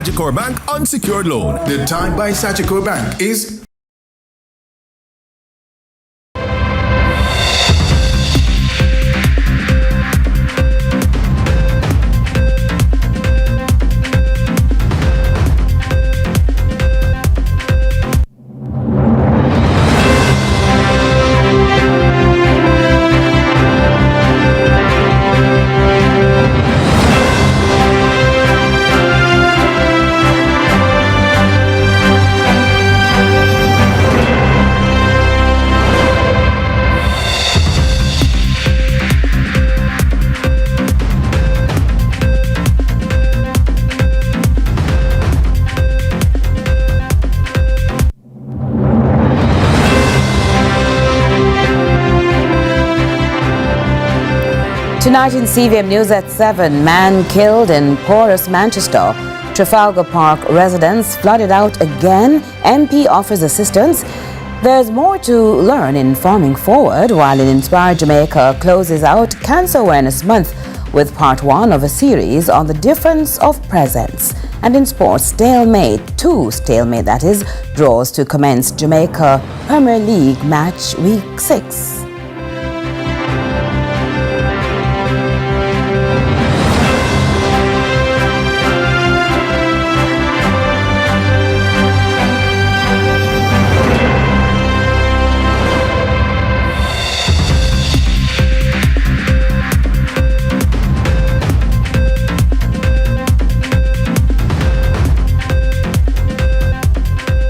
Sagicor Bank unsecured loan. The time by Sagicor Bank is Tonight in CVM News at 7, man killed in Porus, Manchester. Trafalgar Park residents flooded out again. MP offers assistance. There's more to learn in Farming Forward, while in Inspire Jamaica closes out Cancer Awareness Month with part 1 of a series on the difference of presents. And in sports, stalemate that is, draws to commence Jamaica Premier League match week 6.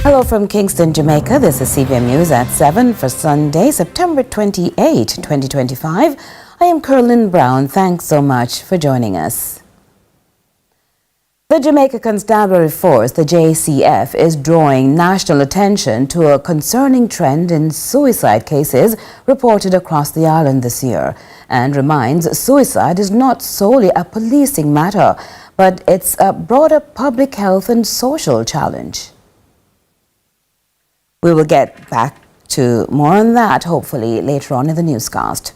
Hello from Kingston, Jamaica. This is CVM News at 7 for Sunday, September 28, 2025. I am Curlin Brown. Thanks so much for joining us. The Jamaica Constabulary Force, the JCF, is drawing national attention to a concerning trend in suicide cases reported across the island this year, and reminds suicide is not solely a policing matter, but it's a broader public health and social challenge. We will get back to more on that, hopefully, later on in the newscast.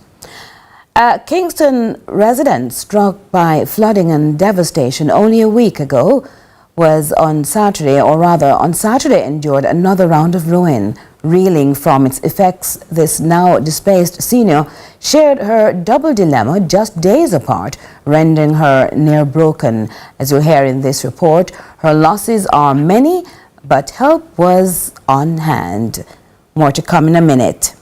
A Kingston resident struck by flooding and devastation only a week ago on Saturday endured another round of ruin. Reeling from its effects, this now displaced senior shared her double dilemma just days apart, rendering her near broken. As you'll hear in this report, her losses are many, but help was on hand. More to come in a minute.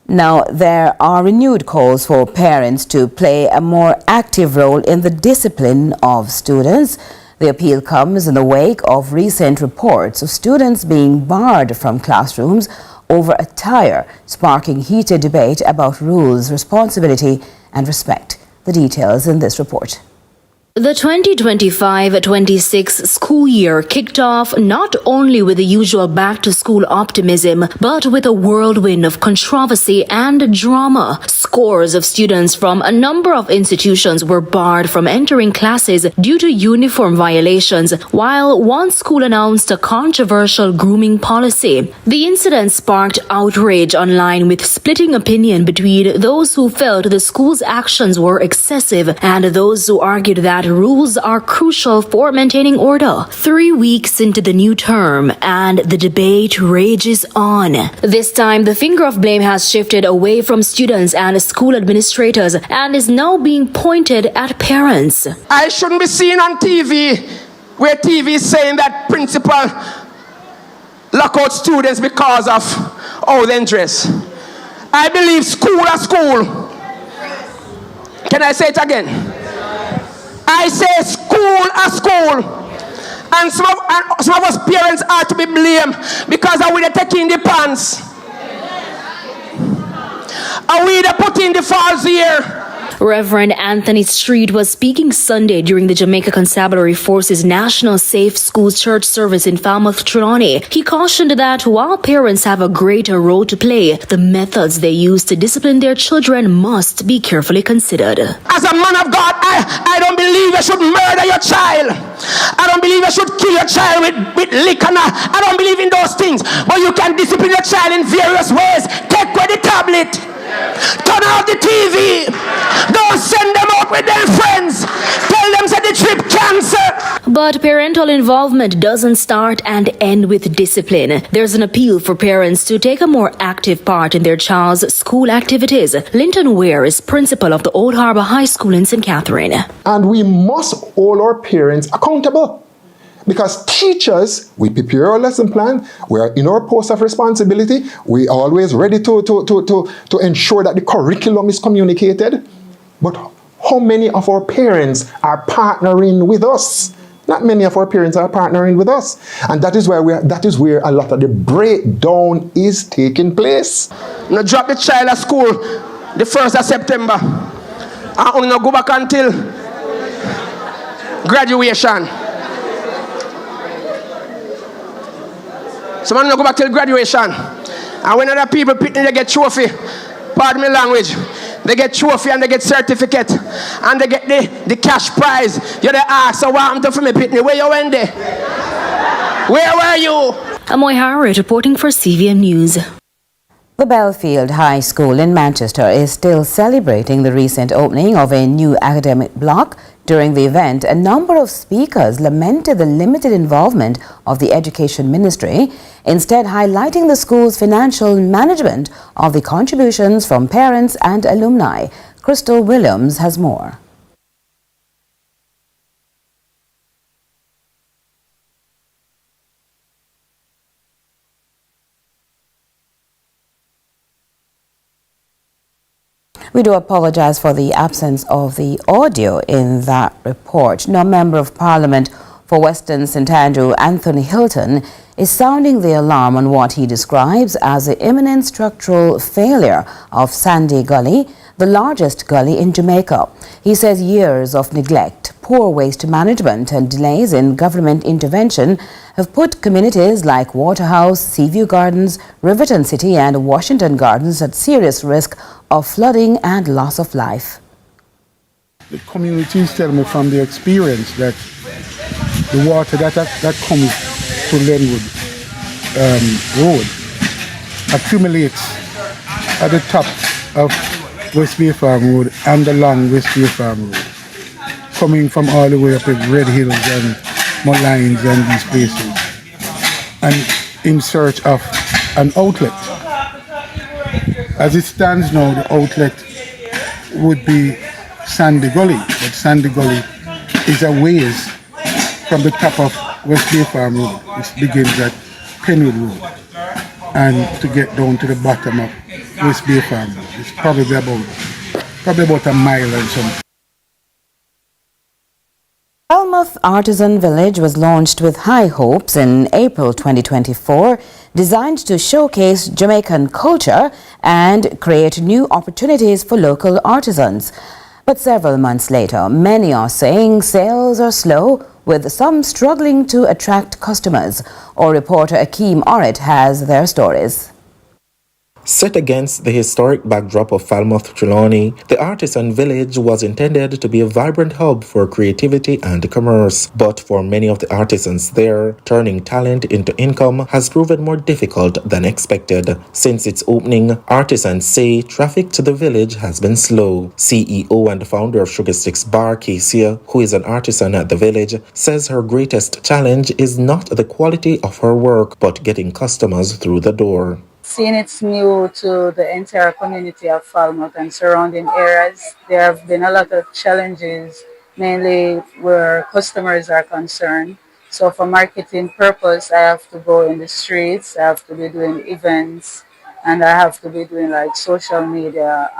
Now, there are renewed calls for parents to play a more active role in the discipline of students. The appeal comes in the wake of recent reports of students being barred from classrooms over attire, sparking heated debate about rules, responsibility, and respect. The details in this report. The 2025-26 school year kicked off not only with the usual back-to-school optimism, but with a whirlwind of controversy and drama. Scores of students from a number of institutions were barred from entering classes due to uniform violations, while one school announced a controversial grooming policy. The incident sparked outrage online, with splitting opinion between those who felt the school's actions were excessive and those who argued that rules are crucial for maintaining order. 3 weeks into the new term, and the debate rages on. This time, the finger of blame has shifted away from students and school administrators and is now being pointed at parents. I shouldn't be seen on TV where TV is saying that principal lock out students because of how they dress. I believe school are school. Can I say it again? I say school are school. And some of us parents are to be blamed because are we the taking the pants? Are we the putting the falls here? Reverend Anthony Street was speaking Sunday during the Jamaica Constabulary Force's National Safe Schools Church service in Falmouth, Trelawney. He cautioned that while parents have a greater role to play, the methods they use to discipline their children must be carefully considered. As a man of God, I don't believe you should murder your child. I don't believe you should kill your child with liquor. I don't believe in those things. But you can discipline your child in various ways. Take away the tablet. Turn off the TV. Don't send them out with their friends. Tell them that the trip cancer. But parental involvement doesn't start and end with discipline. There's an appeal for parents to take a more active part in their child's school activities. Linton Ware is principal of the Old Harbour High School in St. Catherine. And we must hold our parents accountable. Because teachers, we prepare our lesson plan, we are in our post of responsibility, we are always ready to ensure that the curriculum is communicated. But how many of our parents are partnering with us? Not many of our parents are partnering with us. And that is where a lot of the breakdown is taking place. Now drop the child at school the 1st of September. And only go back until graduation. Someone go back till graduation. And when other people they get trophy, pardon me language, they get trophy and they get certificate and they get the cash prize. You they ask, so what happened to me pitney? Where you went there? Where were you? Amoy Harriet reporting for CVM News. The Belfield High School in Manchester is still celebrating the recent opening of a new academic block. During the event, a number of speakers lamented the limited involvement of the Education Ministry, instead highlighting the school's financial management of the contributions from parents and alumni. Crystal Williams has more. We do apologize for the absence of the audio in that report. Now, Member of Parliament for Western St Andrew, Anthony Hilton, is sounding the alarm on what he describes as the imminent structural failure of Sandy Gully, the largest gully in Jamaica. He says years of neglect, poor waste management and delays in government intervention have put communities like Waterhouse, Seaview Gardens, Riverton City and Washington Gardens at serious risk of flooding and loss of life. The communities tell me from their experience that the water that comes to Lenwood Road accumulates at the top of West Bay Farm Road and along West Bay Farm Road, coming from all the way up at Red Hills and Mullines and these places, and in search of an outlet. As it stands now, the outlet would be Sandy Gully, but Sandy Gully is a ways from the top of West Bay Farm Road, which begins at Penwood Road, and to get down to the bottom of West Bay Farm Road. It's probably about a mile and something. Falmouth Artisan Village was launched with high hopes in April 2024, designed to showcase Jamaican culture and create new opportunities for local artisans. But several months later, many are saying sales are slow, with some struggling to attract customers. Our reporter Akeem Orrit has their stories. Set against the historic backdrop of Falmouth Trelawney, the Artisan Village was intended to be a vibrant hub for creativity and commerce. But for many of the artisans there, turning talent into income has proven more difficult than expected. Since its opening, artisans say traffic to the village has been slow. CEO and founder of Sugar Sticks Bar, Casey, who is an artisan at the village, says her greatest challenge is not the quality of her work, but getting customers through the door. Seeing it's new to the entire community of Falmouth and surrounding areas, there have been a lot of challenges, mainly where customers are concerned. So for marketing purpose, I have to go in the streets, I have to be doing events, and I have to be doing like social media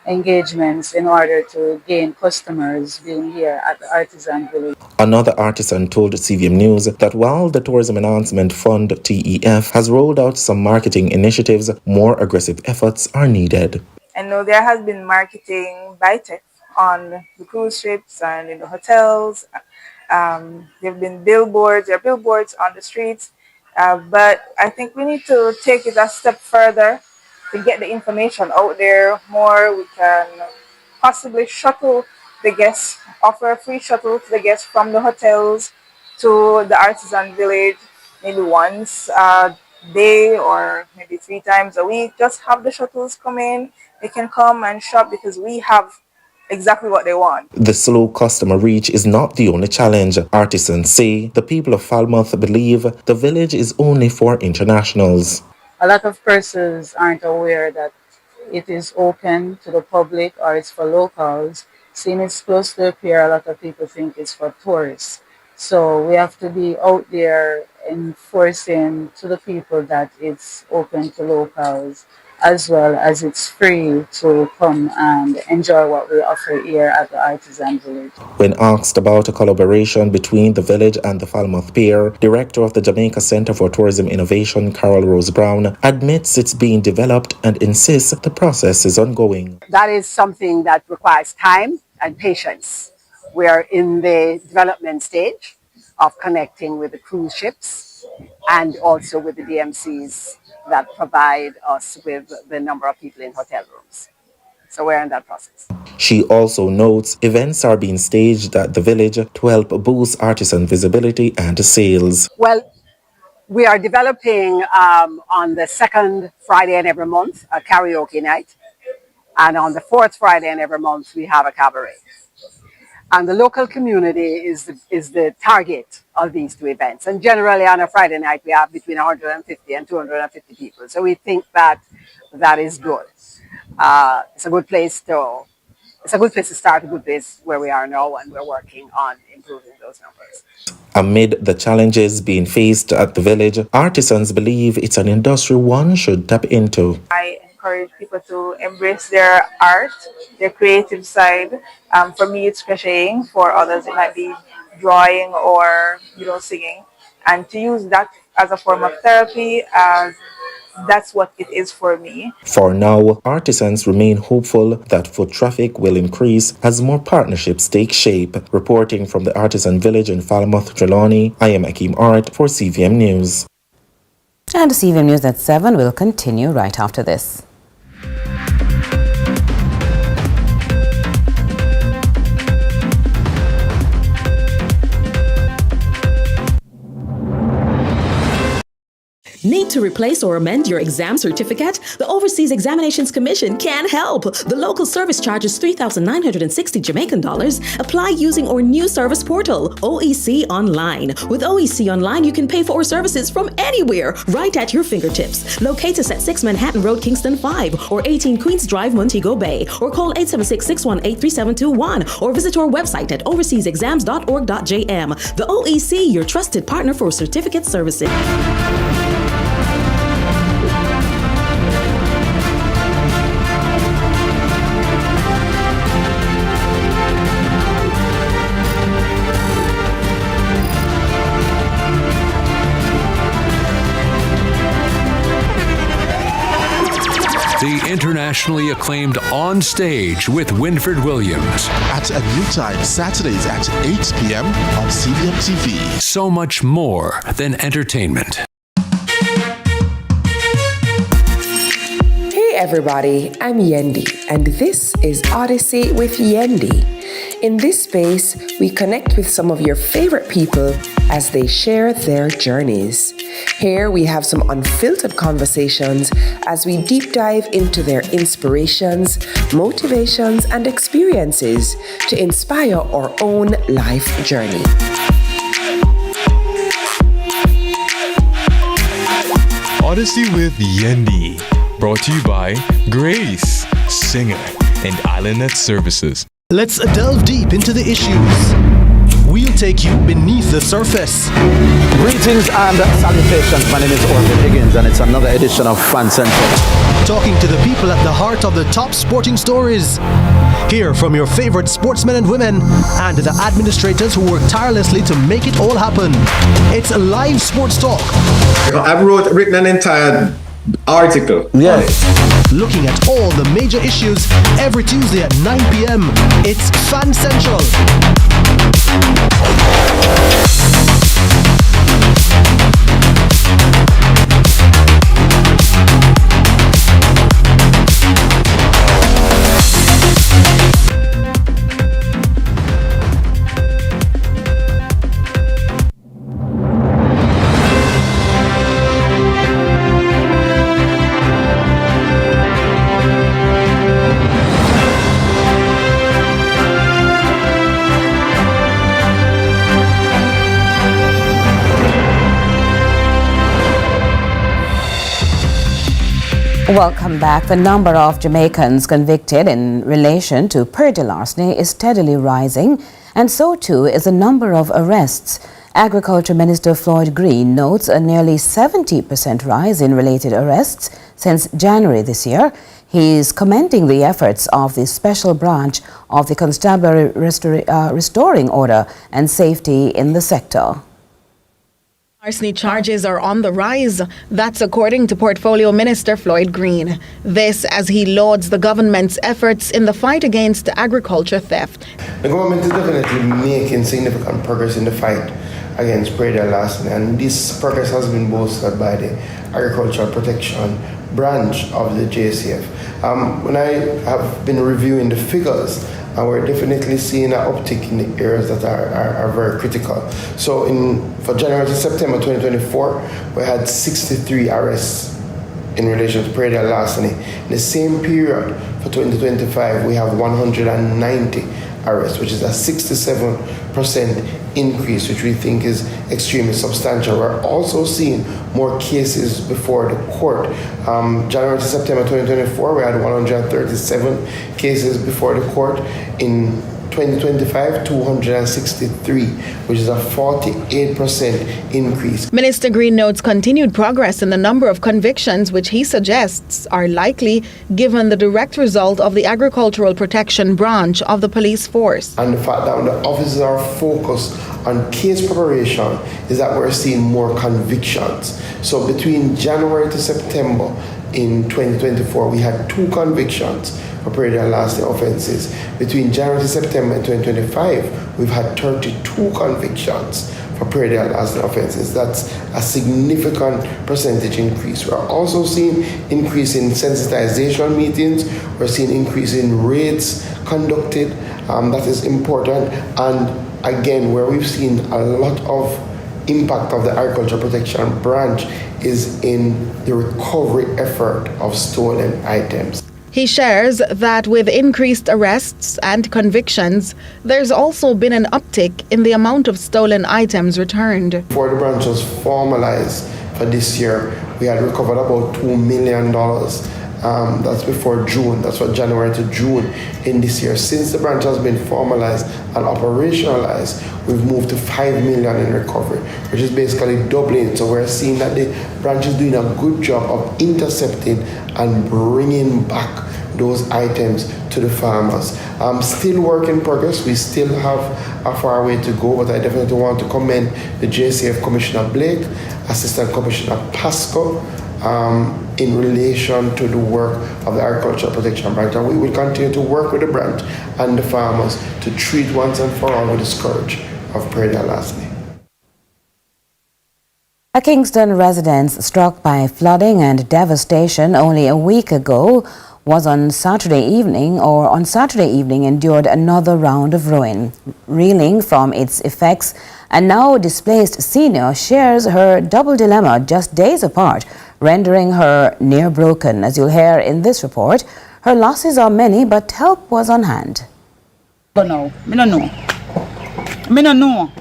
engagements in order to gain customers being here at the Artisan Village. Another artisan told CVM News that while the Tourism Enhancement Fund TEF has rolled out some marketing initiatives, more aggressive efforts are needed. I know there has been marketing by tech on the cruise ships and in the hotels. There have been billboards on the streets, but I think we need to take it a step further to get the information out there more. We can possibly shuttle the guests, offer a free shuttle to the guests from the hotels to the Artisan Village, maybe once a day or maybe 3 times a week. Just have the shuttles come in. They can come and shop because we have exactly what they want. The slow customer reach is not the only challenge. Artisans say the people of Falmouth believe the village is only for internationals. A lot of persons aren't aware that it is open to the public or it's for locals. Seeing it's close to the pier, a lot of people think it's for tourists. So we have to be out there enforcing to the people that it's open to locals, as well as it's free to come and enjoy what we offer here at the Artisan Village. When asked about a collaboration between the village and the Falmouth Pier, Director of the Jamaica Center for Tourism Innovation, Carol Rose Brown, admits it's being developed and insists the process is ongoing. That is something that requires time and patience. We are in the development stage of connecting with the cruise ships and also with the DMCs that provide us with the number of people in hotel rooms. So we're in that process. She also notes events are being staged at the village to help boost artisan visibility and sales. Well, we are developing on the second Friday in every month a karaoke night. And on the fourth Friday in every month, we have a cabaret. And the local community is the target of these two events. And generally on a Friday night, we have between 150 and 250 people. So we think that that is good. It's a good place to start, a good place where we are now, and we're working on improving those numbers. Amid the challenges being faced at the village, artisans believe it's an industry one should tap into. I encourage people to embrace their art, their creative side. For me, it's crocheting. For others, it might be drawing or singing, and to use that as a form of therapy. That's what it is for me. For now, artisans remain hopeful that foot traffic will increase as more partnerships take shape. Reporting from the Artisan Village in Falmouth, Trelawney, I am Akeem Art for CVM News. And CVM News at 7 will continue right after this. Need to replace or amend your exam certificate? The Overseas Examinations Commission can help. The local service charges $3,960 Jamaican dollars. Apply using our new service portal, OEC Online. With OEC Online, you can pay for our services from anywhere, right at your fingertips. Locate us at 6 Manhattan Road, Kingston 5, or 18 Queens Drive, Montego Bay, or call 876-618-3721, or visit our website at overseasexams.org.jm. The OEC, your trusted partner for certificate services. The internationally acclaimed On Stage with Winford Williams. At a new time, Saturdays at 8 p.m. on CVM TV. So much more than entertainment. Hey everybody, I'm Yendi, and this is Odyssey with Yendi. In this space, we connect with some of your favorite people as they share their journeys. Here we have some unfiltered conversations as we deep dive into their inspirations, motivations, and experiences to inspire our own life journey. Odyssey with Yendi, brought to you by Grace, Singer, and Islandnet Services. Let's delve deep into the issues. We'll take you beneath the surface. Greetings and salutations. My name is Orville Higgins, and it's another edition of Fan Central. Talking to the people at the heart of the top sporting stories. Hear from your favorite sportsmen and women and the administrators who work tirelessly to make it all happen. It's a live sports talk. I've written an entire article. Yes. Looking at all the major issues every Tuesday at 9 p.m. It's Fan Central. Welcome back. The number of Jamaicans convicted in relation to Praedial larceny is steadily rising, and so too is the number of arrests. Agriculture Minister Floyd Green notes a nearly 70% rise in related arrests since January this year. He is commending the efforts of the special branch of the Constabulary restoring order and safety in the sector. Larceny charges are on the rise. That's according to Portfolio Minister Floyd Green. This as he lauds the government's efforts in the fight against agriculture theft. The government is definitely making significant progress in the fight against Praedial larceny, and this progress has been bolstered by the Agricultural Protection branch of the JCF. When I have been reviewing the figures, we're definitely seeing an uptick in the areas that are very critical. So for January to September 2024, we had 63 arrests in relation to Praedial larceny. In the same period for 2025, we have 190 arrests, which is a 67% increase, which we think is extremely substantial. We're also seeing more cases before the court. January to September 2024, we had 137 cases before the court. In 2025, 263, which is a 48% increase. Minister Green notes continued progress in the number of convictions, which he suggests are likely given the direct result of the Agricultural Protection branch of the police force. And the fact that the officers are focused on case preparation is that we're seeing more convictions. So between January to September in 2024, we had 2 convictions for Praedial larceny offences. Between January to September 2025, we've had 32 convictions for Praedial larceny offences. That's a significant percentage increase. We're also seeing increase in sensitization meetings. We're seeing increase in raids conducted. That is important. And again, where we've seen a lot of impact of the Agriculture Protection branch is in the recovery effort of stolen items. He shares that with increased arrests and convictions, there's also been an uptick in the amount of stolen items returned. Before the branch was formalized for this year, we had recovered about $2 million. That's before June. That's from January to June in this year. Since the branch has been formalized and operationalized, we've moved to $5 million in recovery, which is basically doubling. So we're seeing that the branch is doing a good job of intercepting and bringing back those items to the farmers. Still work in progress. We still have a far way to go, but I definitely want to commend the JCF Commissioner Blake, Assistant Commissioner Pasco, in relation to the work of the Agricultural Protection branch. And we will continue to work with the branch and the farmers to treat once and for all with the scourge of Praedial larceny. A Kingston resident struck by flooding and devastation only a week ago on Saturday evening endured another round of ruin. Reeling from its effects, a now displaced senior shares her double dilemma just days apart, rendering her near broken. As you'll hear in this report, her losses are many, but help was on hand. But no, I don't know. I don't know.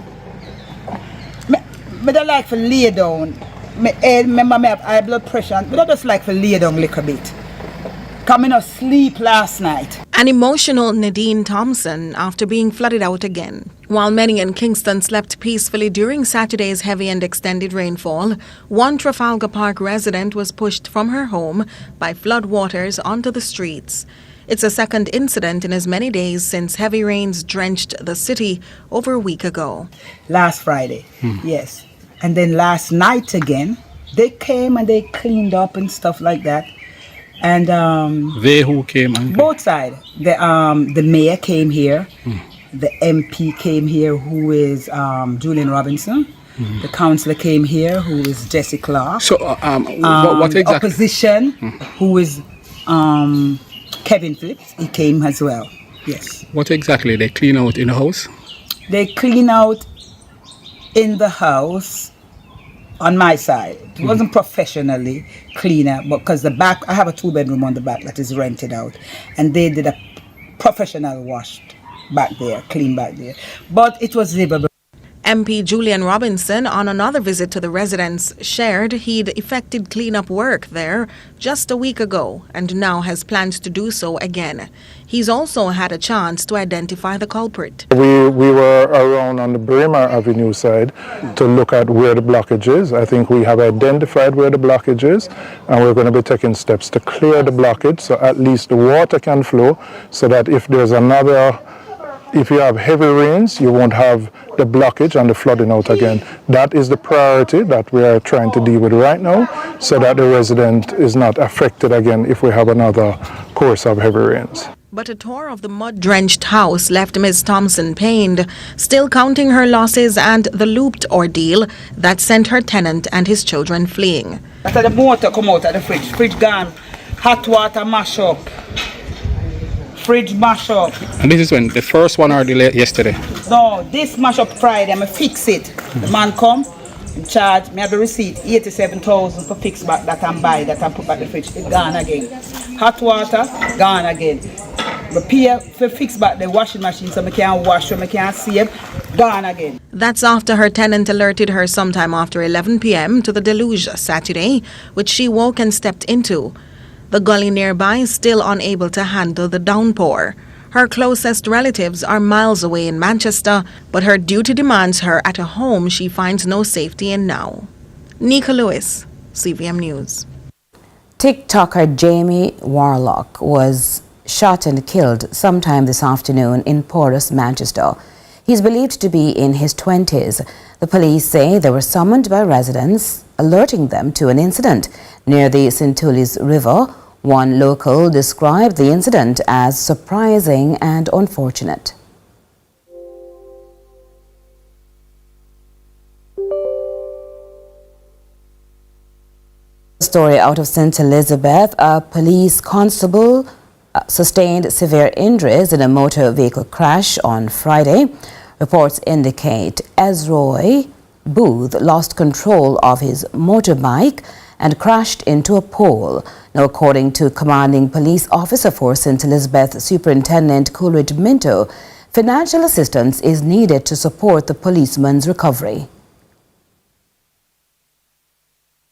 I don't like to lay down. Remember, I have high blood pressure. I don't just like to lay down a little bit. Coming to sleep last night. An emotional Nadine Thompson after being flooded out again. While many in Kingston slept peacefully during Saturday's heavy and extended rainfall, one Trafalgar Park resident was pushed from her home by floodwaters onto the streets. It's a second incident in as many days since heavy rains drenched the city over a week ago. Last Friday, yes. And then last night again, they came and they cleaned up and stuff like that. And they who came? Both sides. The mayor came here. The MP came here, who is Julian Robinson. The councillor came here, who is Jesse Clark. So what exactly? Opposition, who is Kevin Phillips. He came as well. Yes. What exactly? They clean out in the house? They clean out in the house. On my side, it wasn't professionally cleaner, but because the back, I have a 2-bedroom on the back that is rented out, and they did a professional wash back there, clean back there. But it was livable. MP Julian Robinson, on another visit to the residence, shared he'd effected cleanup work there just a week ago and now has plans to do so again. He's also had a chance to identify the culprit. We were around on the Bremer Avenue side to look at where the blockage is. I think we have identified where the blockage is, and we're going to be taking steps to clear the blockage so at least the water can flow, so that if you have heavy rains, you won't have the blockage and the flooding out again. That is the priority that we are trying to deal with right now, so that the resident is not affected again if we have another course of heavy rains. But a tour of the mud-drenched house left Ms. Thompson pained, still counting her losses and the looped ordeal that sent her tenant and his children fleeing. After the motor come out of the fridge gone, hot water mash up, fridge mash up. And this is when, the first one or the yesterday? No, this mash up Friday, I'm fix it. The man come, in charge, me have the receipt, 87,000 for fix back that I'm buy, that I put back the fridge, it gone again. Hot water, gone again. Repair for fix back the washing machine so I can wash, so I can save, gone again. That's after her tenant alerted her sometime after 11 p.m. to the deluge Saturday, which she woke and stepped into. The gully nearby is still unable to handle the downpour. Her closest relatives are miles away in Manchester, but her duty demands her at a home she finds no safety in now. Nika Lewis, CVM News. TikToker Jamie Warlock was shot and killed sometime this afternoon in Porus, Manchester. He's believed to be in his 20s. The police say they were summoned by residents, alerting them to an incident near the St. Tullies River. One local described the incident as surprising and unfortunate. Story out of St. Elizabeth, a police constable sustained severe injuries in a motor vehicle crash on Friday. Reports indicate Ezroy Booth lost control of his motorbike and crashed into a pole. Now, according to commanding police officer for St. Elizabeth Superintendent Coleridge Minto, financial assistance is needed to support the policeman's recovery.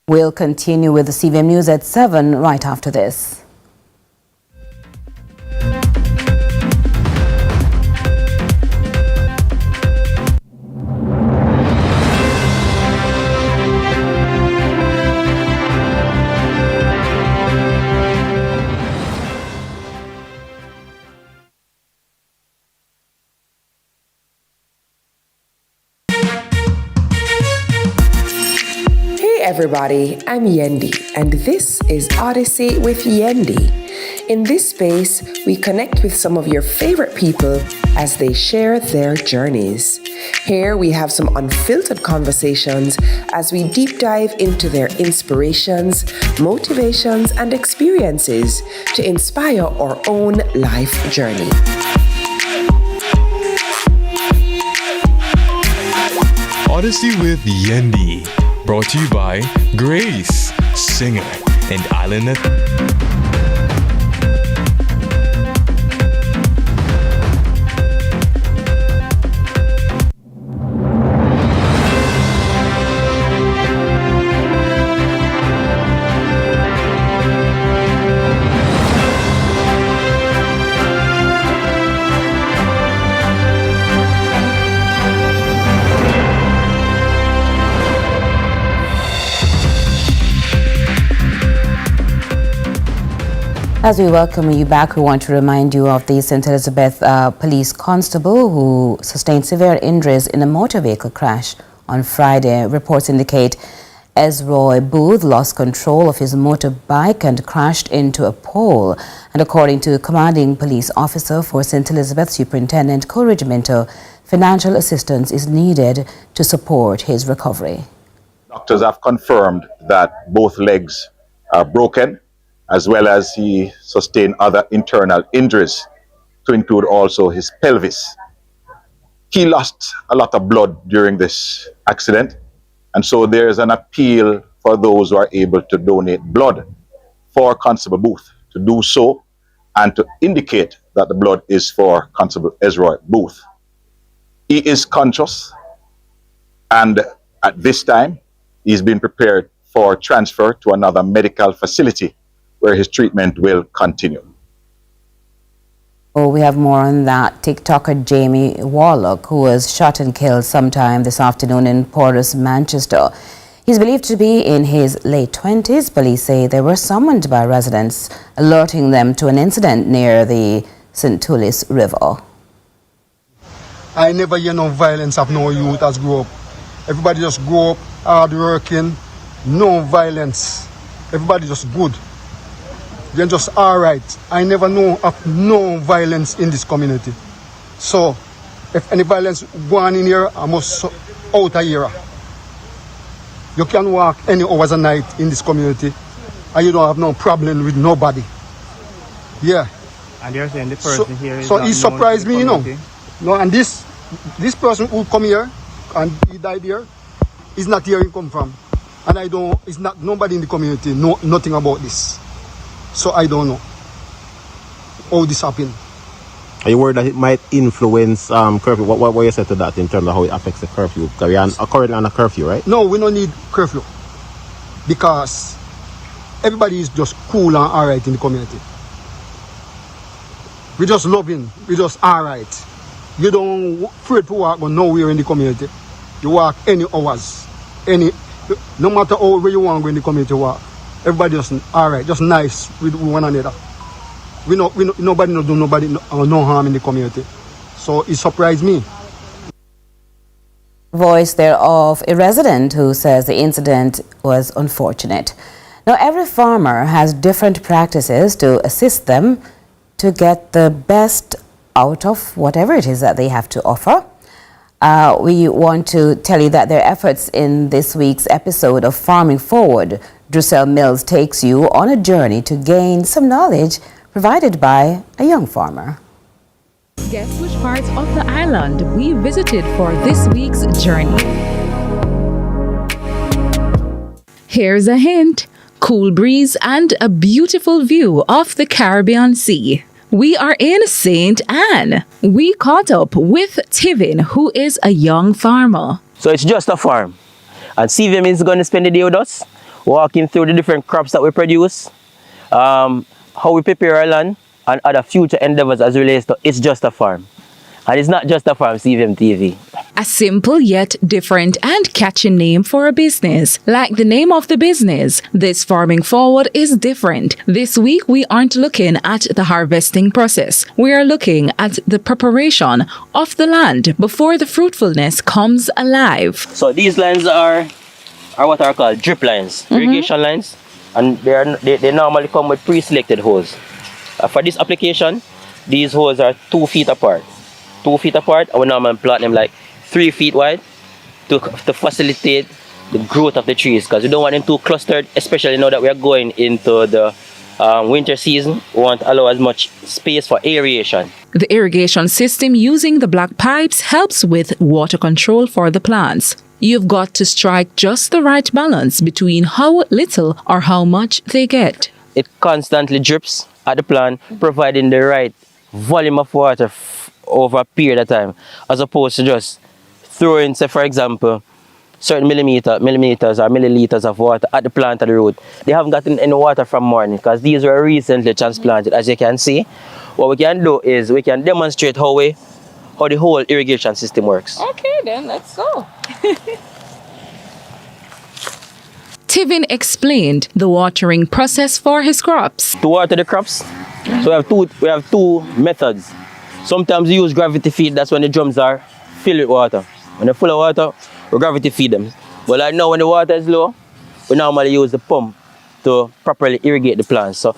We'll continue with the CVM News at 7 right after this. Hey everybody, I'm Yendi, and this is Odyssey with Yendi. In this space, we connect with some of your favorite people as they share their journeys. Here we have some unfiltered conversations as we deep dive into their inspirations, motivations, and experiences to inspire our own life journey. Odyssey with Yendi. Brought to you by Grace, Singer, and Island. As we welcome you back, we want to remind you of the St. Elizabeth police constable who sustained severe injuries in a motor vehicle crash on Friday. Reports indicate Ezroy Booth lost control of his motorbike and crashed into a pole. And according to commanding police officer for St. Elizabeth Superintendent Coleridge Minto, financial assistance is needed to support his recovery. Doctors have confirmed that both legs are broken, as well as he sustained other internal injuries, to include also his pelvis. He lost a lot of blood during this accident, and so there is an appeal for those who are able to donate blood for Constable Booth to do so and to indicate that the blood is for Constable Ezroy Booth. He is conscious, And at this time, he's been prepared for transfer to another medical facility where his treatment will continue. Oh, we have more on that. TikToker Jamie Warlock, who was shot and killed sometime this afternoon in Porus, Manchester. He's believed to be in his late 20s. Police say they were summoned by residents, alerting them to an incident near the St. Tulis River. I never hear no violence of no youth as grow up. Everybody just grow up, hard working, no violence. Everybody just good. They're just alright. I never know of no violence in this community. So, if any violence go on in here, I must out of here. You can walk any hours a night in this community and you don't have no problem with nobody. Yeah. And you're saying the person here is so not he surprised me, you know. community? No, and this person who come here and he died here, is not here he come from. And I don't, it's not nobody in the community know nothing about this. So I don't know how this happened. Are you worried that it might influence curfew? What you said to that in terms of how it affects the curfew? Because we are currently on a curfew, right? No, we don't need curfew because everybody is just cool and alright in the community. We just loving, we just alright. You don't afraid to walk nowhere in the community. You walk any hours, no matter how where you want to go in the community walk. Everybody just alright, just nice with one another. Nobody do nobody no harm in the community. So it surprised me. Voice there of a resident who says the incident was unfortunate. Now, every farmer has different practices to assist them to get the best out of whatever it is that they have to offer. We want to tell you that their efforts in this week's episode of Farming Forward, Drusel Mills takes you on a journey to gain some knowledge provided by a young farmer. Guess which parts of the island we visited for this week's journey. Here's a hint: cool breeze and a beautiful view of the Caribbean Sea. We are in St. Anne. We caught up with Tivin, who is a young farmer. So it's just a farm. And CVM is going to spend the day with us, walking through the different crops that we produce, how we prepare our land, and other future endeavors as relates to It's Just a Farm. And it's not just a farm, CVM TV. A simple yet different and catchy name for a business. Like the name of the business, this Farming Forward is different. This week, we aren't looking at the harvesting process. We are looking at the preparation of the land before the fruitfulness comes alive. So these lines are what are called drip lines, irrigation lines, and they normally come with pre-selected holes. For this application, these holes are 2 feet apart. 2 feet apart, I would normally plant them like 3 feet wide to facilitate the growth of the trees, because we don't want them too clustered, especially now that we are going into the winter season. We want to allow as much space for aeration. The irrigation system using the black pipes helps with water control for the plants. You've got to strike just the right balance between how little or how much they get. It constantly drips at the plant, providing the right volume of water over a period of time, as opposed to just throwing, say for example, certain millimeters or milliliters of water at the plant at the root. They haven't gotten any water from morning because these were recently transplanted. As you can see, what we can do is we can demonstrate how the whole irrigation system works. Okay, then let's go. Tivin explained the watering process for his crops. To water the crops, so we have two methods. Sometimes we use gravity feed. That's when the drums are filled with water. When they're full of water, we gravity feed them. But like now when the water is low, we normally use the pump to properly irrigate the plants. So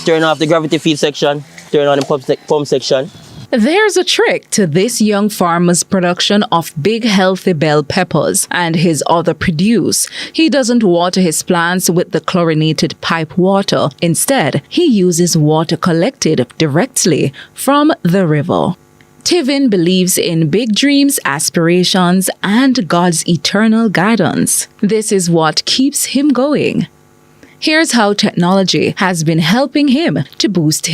turn off the gravity feed section, turn on the pump section. There's a trick to this young farmer's production of big healthy bell peppers and his other produce. He doesn't water his plants with the chlorinated pipe water. Instead, he uses water collected directly from the river. Tivin believes in big dreams, aspirations, and God's eternal guidance. This is what keeps him going. Here's how technology has been helping him to boost